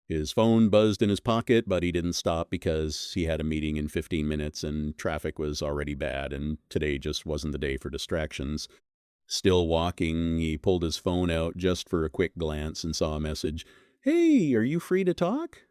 His phone buzzed in his pocket, but he didn't stop because he had a meeting in 15 minutes and traffic was already bad, and today just wasn't the day for distractions. Still walking, he pulled his phone out just for a quick glance and saw a message. "Hey, are you free to talk?"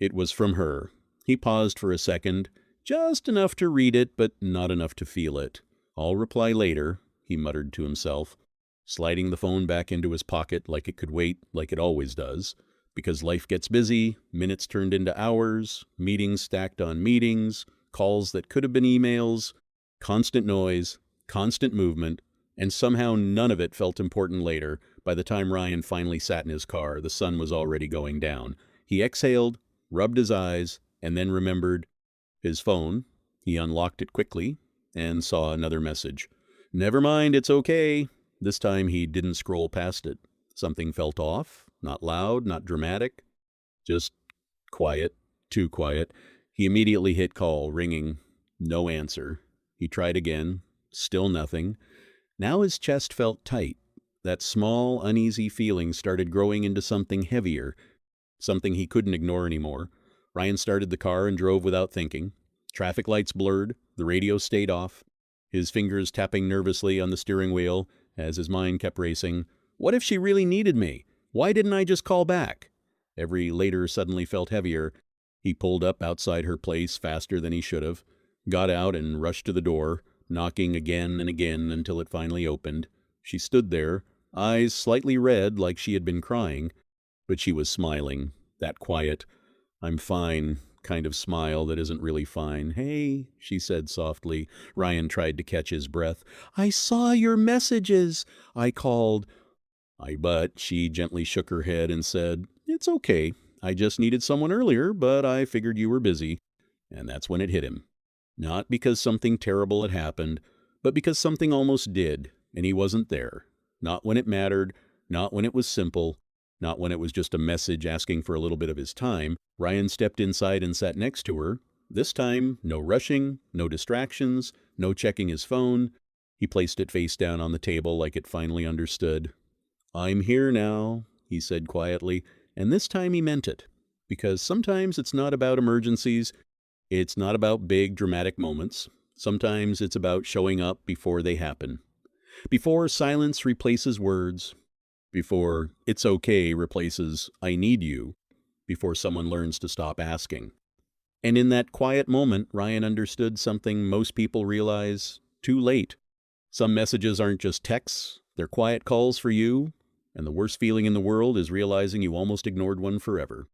It was from her. He paused for a second, just enough to read it, but not enough to feel it. "I'll reply later," he muttered to himself, sliding the phone back into his pocket like it could wait, like it always does. Because life gets busy, minutes turned into hours, meetings stacked on meetings, calls that could have been emails, constant noise, constant movement, and somehow none of it felt important later. By the time Ryan finally sat in his car, the sun was already going down. He exhaled, rubbed his eyes, and then remembered his phone. He unlocked it quickly and saw another message. "Never mind, it's okay." This time he didn't scroll past it. Something felt off, not loud, not dramatic, just quiet, too quiet. He immediately hit call, ringing. No answer. He tried again. Still nothing. Now his chest felt tight. That small, uneasy feeling started growing into something heavier, something he couldn't ignore anymore. Ryan started the car and drove without thinking. Traffic lights blurred. The radio stayed off, his fingers tapping nervously on the steering wheel as his mind kept racing. What if she really needed me? Why didn't I just call back? Every later suddenly felt heavier. He pulled up outside her place faster than he should have, got out and rushed to the door, knocking again and again until it finally opened. She stood there, eyes slightly red like she had been crying, but she was smiling, that quiet, "I'm fine" kind of smile that isn't really fine. "Hey," she said softly. Ryan tried to catch his breath. "I saw your messages," I called. But she gently shook her head and said, "It's okay. I just needed someone earlier, but I figured you were busy." And that's when it hit him. Not because something terrible had happened, but because something almost did, and he wasn't there. Not when it mattered, not when it was simple, not when it was just a message asking for a little bit of his time. Ryan stepped inside and sat next to her. This time, no rushing, no distractions, no checking his phone. He placed it face down on the table like it finally understood. "I'm here now," he said quietly, and this time he meant it. Because sometimes it's not about emergencies, it's not about big dramatic moments. Sometimes it's about showing up before they happen. Before silence replaces words, before "it's okay" replaces "I need you," before someone learns to stop asking. And in that quiet moment, Ryan understood something most people realize too late. Some messages aren't just texts, they're quiet calls for you, and the worst feeling in the world is realizing you almost ignored one forever.